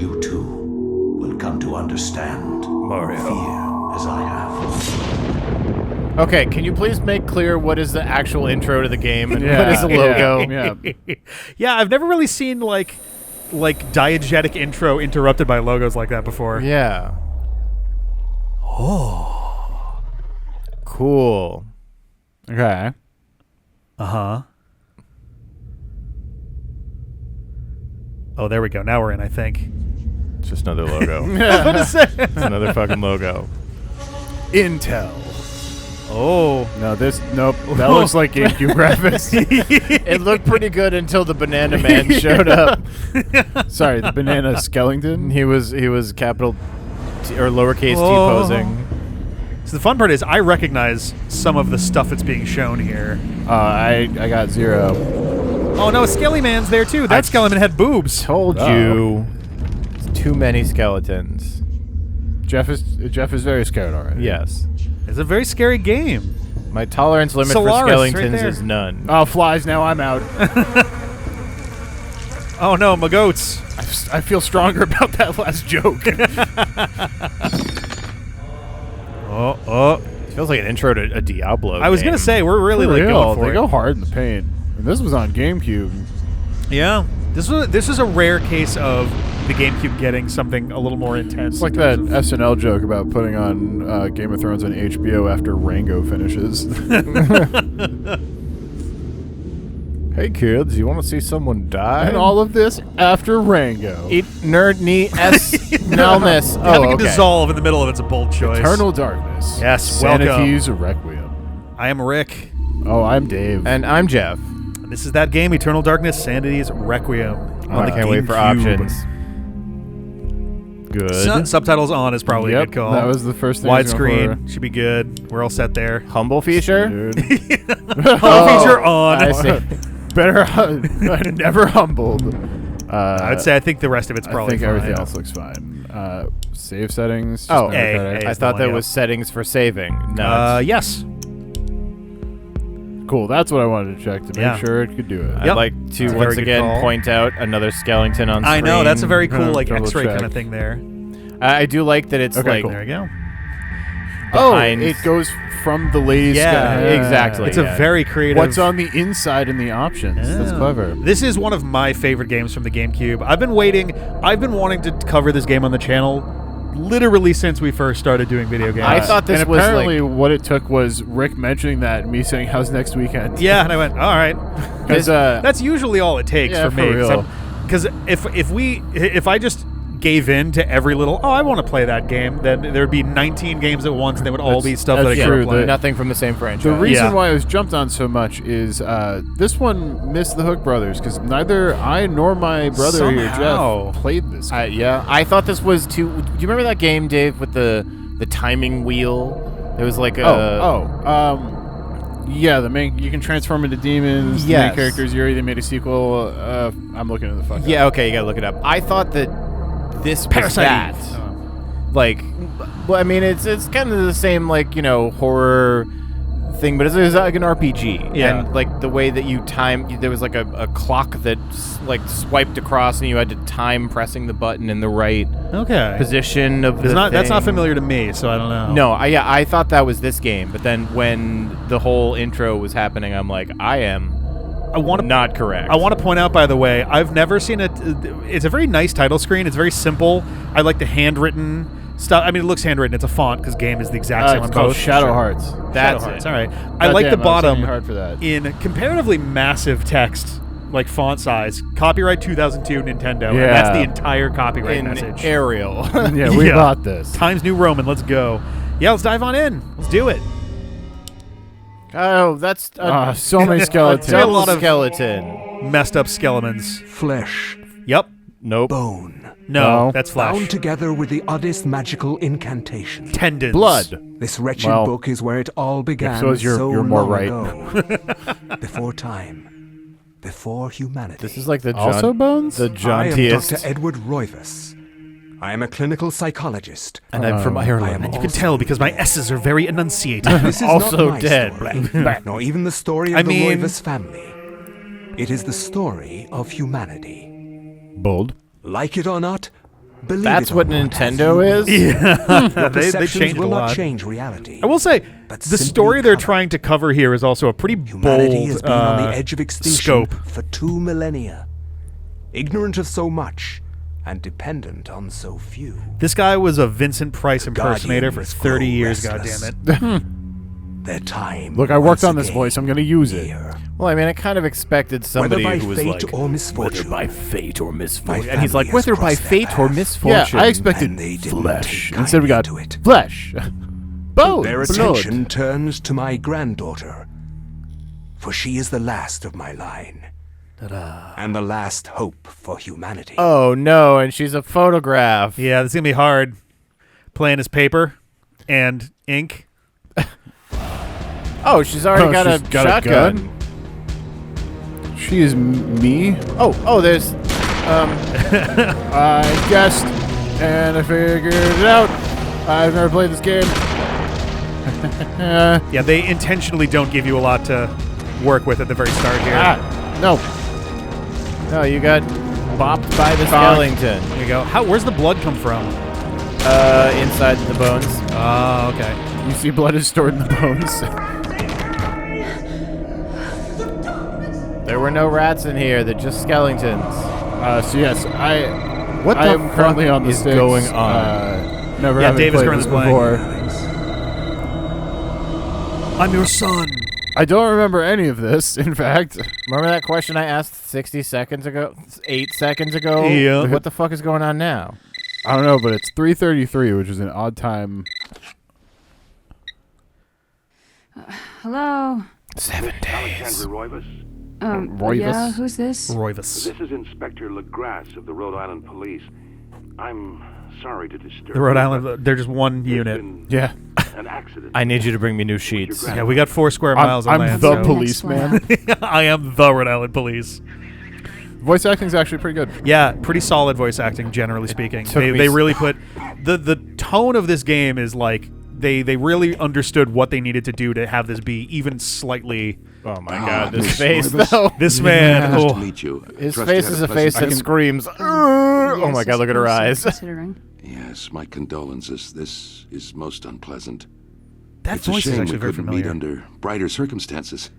you too will come to understand Mario. fear as I have. Okay, can you please make clear what is the actual intro to the game and Yeah, what is the logo? Yeah. Yeah, I've never really seen like diegetic intro interrupted by logos like that before. Yeah. Oh. Cool. Okay. Uh-huh. Oh, there we go. Now we're in, I think. It's just another logo. It's It's another fucking logo. Intel. Oh. No, nope. That looks like GameCube graphics. It looked pretty good until the Banana Man showed up. Sorry, the banana skeleton. He was capital T or lowercase Oh. T posing. So the fun part is I recognize some of the stuff that's being shown here. I got 0. Oh no, Skelly Man's there too. That Skelly Man had boobs. Told you. It's too many skeletons. Jeff is very scared already. Yes. It's a very scary game. My tolerance limit Solaris, for right skeletons there. is none. Oh, flies! Now I'm out. Oh no, my goats. I feel stronger about that last joke. Oh. It feels like an intro to a Diablo I was game. gonna say we're really like going for they it. go hard in the paint. And this was on GameCube. Yeah. This is a rare case of the GameCube getting something a little more intense. It's like that SNL joke about putting on Game of Thrones on HBO after Rango finishes. Hey kids, you want to see someone die? And all of this after Rango. Eat nerd knee s nullness. Having Oh, a okay. dissolve in the middle of it's a bold choice. Eternal Darkness. Yes, welcome. Sanity's Requiem. I am Rick. Oh, I'm Dave. And I'm Jeff. And this is that game, Eternal Darkness, Sanity's Requiem. I can't wait for GameCube. options. Good. Subtitles on is probably a Yep, good call. that was the first thing I was going Widescreen should be good. We're all set there. Humble feature? Dude. Feature on. I see. Better never humbled. I would say I think the rest of it's I probably think fine. everything else looks fine. Save settings. Oh, A. I thought that was settings for saving. No. Yes. Cool. That's what I wanted to check to make sure it could do it. I'd Yep. like to That's a once very good again call. point out another skeleton on screen. I know, that's a very cool like Double X-ray check. kind of thing there. I do like that it's Okay, like cool. There you go. behind. Oh, it goes from the lady's Yeah, exactly. It's Yeah. a very creative. What's on the inside and the options? That's Yeah. clever. This is one of my favorite games from the GameCube. I've been wanting to cover this game on the channel literally since we first started doing video games. I thought this and was apparently like what it took was Rick mentioning that and me saying, "How's next weekend?" Yeah, and I went, all right. because That's usually all it takes yeah, for me. for real. Because if I just gave in to every little, I want to play that game, then there'd be 19 games at once, and they would all be stuff that I that's could true. play. nothing from the same franchise. the reason Yeah. why I was jumped on so much is this one missed the Hook brothers because neither I nor my brother here, Somehow. Jeff, played this. Yeah, I thought this was too. Do you remember that game, Dave, with the timing wheel? It was like a. Yeah, the main you can transform into demons. The Yes. main characters. Yuri. They made a sequel. I'm looking at the fuck. Yeah, okay, you gotta look it up. I thought that this was Parasite that. Eve. Like, well, I mean, it's kind of the same, like, horror thing, but it's like an RPG. Yeah. And, like, the way that you time, there was, like, a clock that, like, swiped across, and you had to time pressing the button in the right Okay. position of That's the not thing. familiar to me, so I don't know. No, I thought that was this game, but then when the whole intro was happening, I'm like, I want to not correct. I want to point out, by the way, I've never seen it. It's a very nice title screen. It's very simple. I like the handwritten stuff. I mean, it looks handwritten. It's a font because game is the exact same on It's called both. Shadow Sure. Hearts. That's Shadow Hearts. it. All right. I like the Goddamn, I was bottom thinking hard for that. in comparatively massive text, like font size. Copyright 2002 Nintendo. And that's the entire copyright In message. Arial. Yeah, we Yeah. bought this. Times New Roman. Let's go. Yeah, let's dive on in. Let's do it. Oh, that's So many skeletons. a lot of- skeleton. Messed up skeletons. Flesh, Yep. Nope. bone, No, No. that's flesh. bound together with the oddest magical incantation. Tendons. Blood. This wretched Well, book is where it all began. so is you're more long right. ago. Before time, before humanity. This is like the Also bones? the I am jauntiest. Dr. Edward Roivas. I am a clinical psychologist. And I'm from I Ireland. am You can tell because my S's are very enunciated. This is Also not my dead. story, nor even the story of I the mean- Roivas family. It is the story of humanity. Bold. Like it or not, Believe That's it or what not, Nintendo as is? you Yeah, Your they perceptions changed a will not lot. change reality. I will say, But the simply story they're cover. trying to cover here is also a pretty Humanity bold has been on the edge of extinction scope. for 2 millennia. Ignorant of so much and dependent on so few. This guy was a Vincent Price impersonator for Guardians 30 grow years, restless. goddammit. Their time. Look, I worked once on this again voice. I'm going to use it. near. Well, I mean, I kind of expected somebody Whether by who was fate like, or misfortune. fate or My misfortune. And he's like, family has whether by crossed their fate or path. misfortune. Yeah, I expected And they didn't flesh. take Instead we got kindly to it. flesh. Bone. Their blood. attention turns to my granddaughter, for she is the last of my line. And the last hope for humanity. Oh, no, and she's a photograph. Yeah, this is going to be hard. Playing his paper and ink. Oh, she's already got, she's a got a shotgun. gun? She is me. Oh, there's... I guessed, and I figured it out. I've never played this game. Yeah, they intentionally don't give you a lot to work with at the very start here. No. No, you got bopped by the skeleton. There you go. Where's the blood come from? Inside the bones. Oh, okay. You see blood is stored in the bones. There were no rats in here. They're just skeletons. So yes, What I the am currently fuck on the is sticks, going on? Never Yeah, having David's played currently this playing. before. I'm your son. I don't remember any of this, in fact. Remember that question I asked 60 seconds ago? 8 seconds ago? Yeah. What the fuck is going on now? I don't know, but it's 3:33, which is an odd time. Hello. 7 days. Alexandra Roivas. Roivas? Yeah, who's this? Roivas. This is Inspector LeGrasse of the Rhode Island Police. I'm sorry to disturb The Rhode you, Island, but they're just one there's unit. been Yeah. an accident. I need you to bring me new sheets. Yeah, we got 4 square miles on I'm land. the so- policeman. I am the Rhode Island Police. Voice acting's actually pretty good. Yeah, pretty solid voice acting, generally speaking. took me They s- really put the tone of this game is like they really understood what they needed to do to have this be even slightly. Oh my god, this Miss face Roivas. though. This man, Nice to oh, meet you. His Trust you face had is a pleasant face that time. screams. Oh my god, look at her eyes. Considering. Yes, my condolences. This is most unpleasant. that It's a voice is shame actually we very couldn't meet familiar. under brighter circumstances.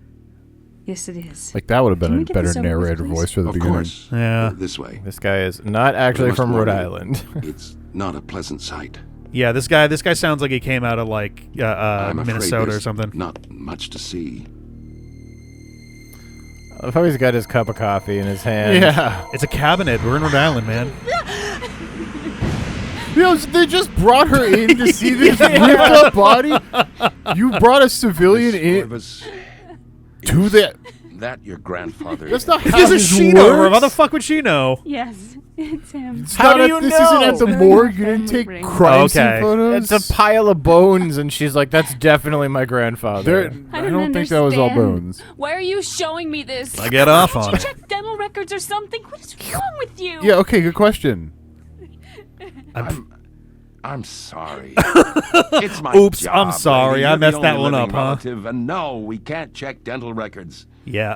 Yes, it is. Like, that would have Can been we a get better this over with, narrator please? voice for the Of beginning. course. Yeah. This way. This guy is not actually Must from warn Rhode you, Island. It's not a pleasant sight. Yeah, this guy sounds like he came out of like I'm afraid Minnesota or there's something. Not much to see. I love how he's got his cup of coffee in his hand. Yeah. It's a cabinet. We're in Rhode Island, man. You know, they just brought her in to see this ripped up body. You brought a civilian Miss in Roivas, to the. that your grandfather. That's not how Doesn't this she know? Or works. how the fuck would she know? Yes, it's him. It's How not do at- you this know? isn't at the Very morgue. You not didn't take family crime scene Okay. photos. It's a pile of bones, and she's like, "That's definitely my grandfather." I don't think that was all bones. Why are you showing me this? I get off Can't on you it. check dental records or something? What is wrong with you? Yeah. Okay. Good question. I'm sorry. It's my Oops, job, I'm sorry. lady. I You're the messed that only one up, living huh? relative, and no, we can't check dental records. Yeah.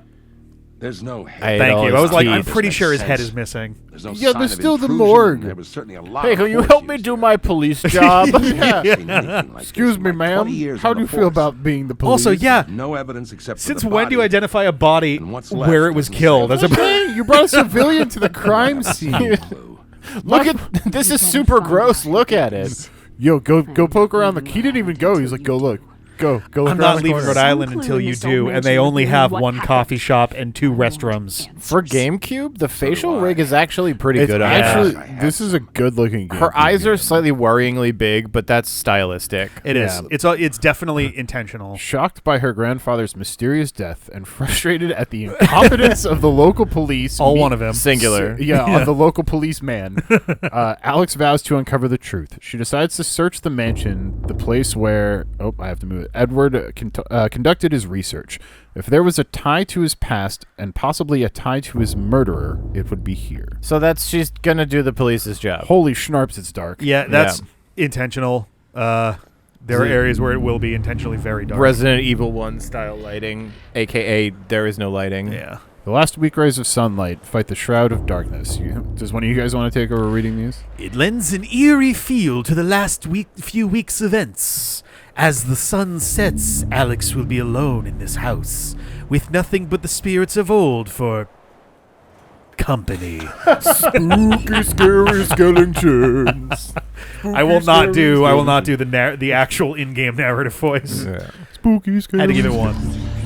There's no I head. ate Thank all you. his I was like, I'm teeth. pretty sure his Makes head sense. is missing. There's no Yeah, sign but of still the intrusion. morgue. There was certainly a lot Hey, of can you horse help me use do here. my police job? Yeah. Seen anything like this Excuse in me, my 20 ma'am. years How on do you the feel force. about being the police? Also, yeah. No evidence except for Since the when do you body. identify a body And what's left where it was doesn't killed? say That's a Hey, you brought a civilian to the crime scene. Clue. Look at this is super gross. Look at it. Yo, go poke around the. He didn't even go. He's like, go look. Go look I'm around not the leaving corner. Rhode Island Some until clue in you this do, old and they mansion only of have what one happened. coffee shop and 2 restrooms. For GameCube, the facial do I. rig is actually pretty It's good. on actually, that. this is a good-looking game. Her eyes are slightly worryingly big, but that's stylistic. It is. Yeah. It's definitely intentional. Shocked by her grandfather's mysterious death and frustrated at the incompetence of the local police. All one of them. Singular. Of the local policeman. Alex vows to uncover the truth. She decides to search the mansion, the place where I have to move it. Edward conducted his research. If there was a tie to his past and possibly a tie to his murderer, it would be here. So she's gonna do the police's job. Holy schnarps, it's dark. Yeah, that's intentional. There are areas where it will be intentionally very dark. Resident Evil 1 style lighting, aka there is no lighting. Yeah. The last weak rays of sunlight fight the shroud of darkness. Does one of you guys want to take over reading these? It lends an eerie feel to the last few weeks' events. As the sun sets, Alex will be alone in this house, with nothing but the spirits of old for company. Spooky, scary skeletons. I will not do the actual in-game narrative voice. Yeah. Spooky, scary. I had to give it one.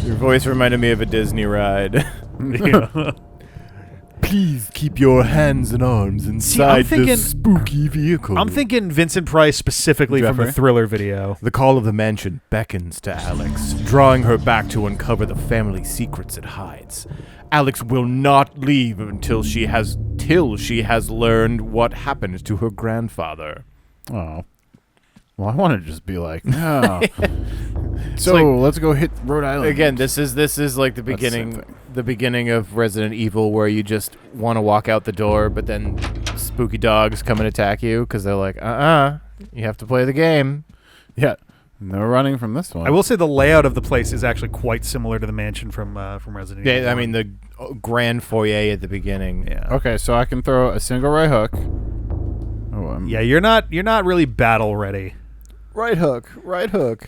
Your voice reminded me of a Disney ride. Yeah. Please keep your hands and arms inside the spooky vehicle. I'm thinking Vincent Price specifically from Jeffrey? the Thriller video. The call of the mansion beckons to Alex, drawing her back to uncover the family secrets it hides. Alex will not leave till she has learned what happened to her grandfather. Oh. Well, I want to just be like, no. So let's go hit Rhode Island. Again, this is like the beginning of Resident Evil, where you just want to walk out the door, but then spooky dogs come and attack you because they're like, you have to play the game. Yeah. No running from this one. I will say the layout of the place is actually quite similar to the mansion from Resident Evil. Yeah, I mean the grand foyer at the beginning. Yeah. Okay, so I can throw a single right hook. Oh, Yeah, you're not really battle ready. Right hook. Go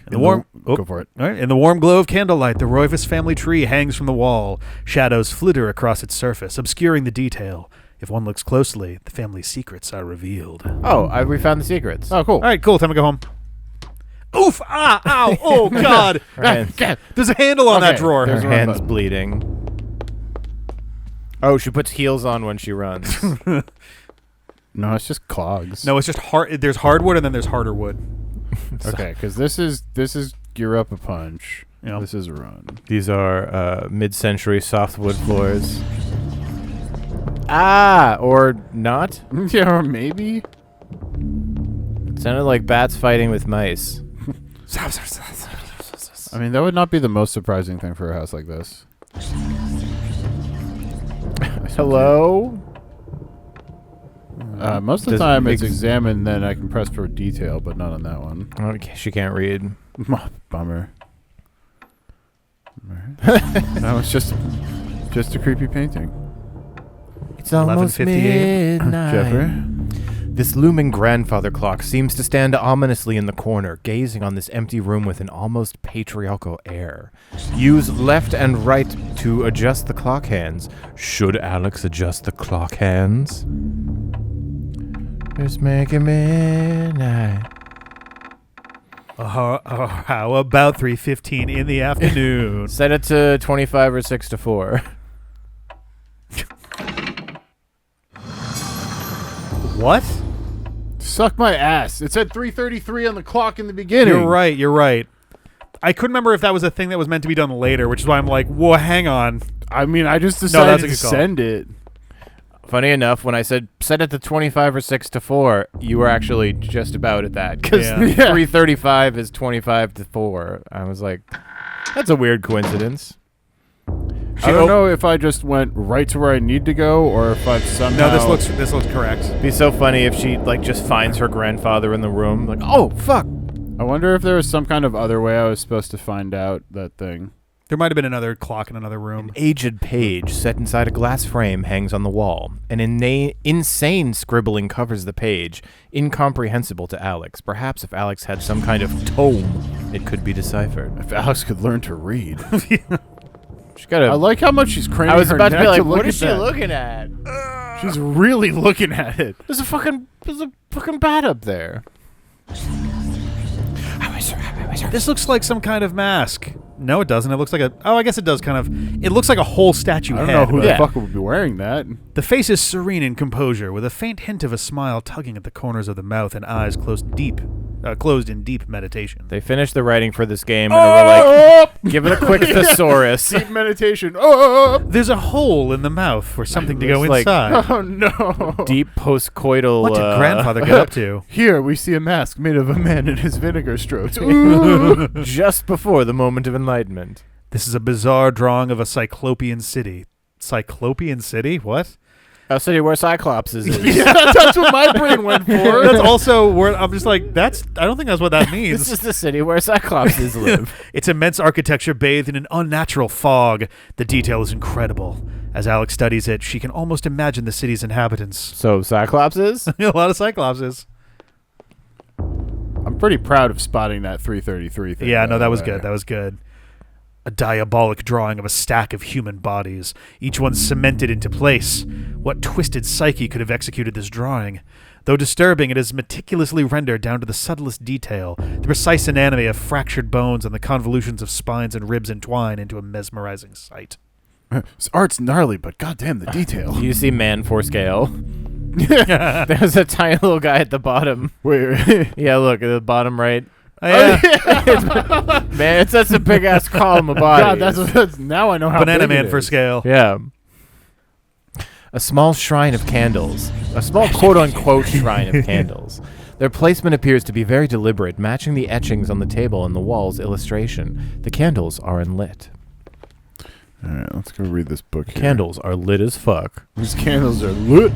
for it. All right. In the warm glow of candlelight, the Roivas family tree hangs from the wall. Shadows flitter across its surface, obscuring the detail. If one looks closely, the family's secrets are revealed. Oh, we found the secrets. Oh, cool. All right, cool. Time to go home. Oof! Ah! Ow! Oh God! Her hands, There's a handle on that drawer. her hand's bleeding. Oh, she puts heels on when she runs. No, it's just clogs. No, it's just hard. There's hardwood and then there's harder wood. Okay, because this is gear up a punch. Yep. This is a run. These are mid-century softwood floors. Or not? Yeah, or maybe. It sounded like bats fighting with mice. I mean, that would not be the most surprising thing for a house like this. Hello? Most of the Does time it's ex- examined, then I can press for detail, but not on that one. Okay, she can't read. Bummer. That was just a creepy painting. It's almost 11:58. midnight. Jeffrey? This looming grandfather clock seems to stand ominously in the corner, gazing on this empty room with an almost patriarchal air. Use left and right to adjust the clock hands. Should Alex adjust the clock hands? It's making midnight. How about 3:15 in the afternoon? Set it to 25 or 6 to 4. What? Suck my ass. It said 3:33 on the clock in the beginning. You're right. I couldn't remember if that was a thing that was meant to be done later, which is why I'm like, whoa, hang on. I mean, I just that's decided a to good call. send it. Funny enough, when I said set it to 25 or 6 to 4, you were actually just about at that. Because Yeah. 3:35 is 25 to 4. I was like, that's a weird coincidence. I don't know if I just went right to where I need to go, or if I've somehow... No, this looks correct. It'd be so funny if she like just finds her grandfather in the room. Like, oh, fuck. I wonder if there was some kind of other way I was supposed to find out that thing. There might have been another clock in another room. An aged page set inside a glass frame hangs on the wall. An insane scribbling covers the page, incomprehensible to Alex. Perhaps if Alex had some kind of tome, it could be deciphered. If Alex could learn to read. She's got I like how much she's craning I was her about to be neck like, look what at is she that. looking at? She's really looking at it. There's a fucking bat up there. This looks like some kind of mask. No, it doesn't. It looks like a... Oh, I guess it does kind of... It looks like a whole statue I don't head. know who but- the fuck would be wearing that. The face is serene in composure, with a faint hint of a smile tugging at the corners of the mouth and eyes closed in deep meditation. They finished the writing for this game and they were like, give it a quick thesaurus. Deep meditation. Oh, There's a hole in the mouth for something to go Looks like- inside. oh no. Deep postcoital. What did grandfather get up to? Here we see a mask made of a man in his vinegar strokes. just before the moment of enlightenment. This is a bizarre drawing of a Cyclopean city. Cyclopean city? What? A city where Cyclopses is. Yeah, that's what my brain went for. That's also where I'm just like, I don't think that's what that means. This is the city where Cyclopses live. Its immense architecture bathed in an unnatural fog. The detail is incredible. As Alex studies it, she can almost imagine the city's inhabitants. So Cyclopses? A lot of Cyclopses. I'm pretty proud of spotting that 333 thing. Yeah, no, that was there. good. That was good. A diabolic drawing of a stack of human bodies, each one cemented into place. What twisted psyche could have executed this drawing? Though disturbing, it is meticulously rendered down to the subtlest detail. The precise anatomy of fractured bones and the convolutions of spines and ribs entwine into a mesmerizing sight. This art's gnarly, but goddamn the detail. You see man for scale. There's a tiny little guy at the bottom. Wait. Yeah, look at the bottom right. Oh, yeah. Man, it's such a big ass column of bodies. God, that's now I know how Banana big Man it for is. scale. Yeah. A small shrine of candles. A small quote-unquote shrine of candles. Their placement appears to be very deliberate, matching the etchings on the table and the wall's illustration. The candles are unlit. All right, let's go read this book here. Candles are lit as fuck. These candles are lit.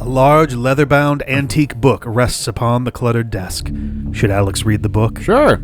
A large, leather-bound, antique book rests upon the cluttered desk. Should Alex read the book? Sure.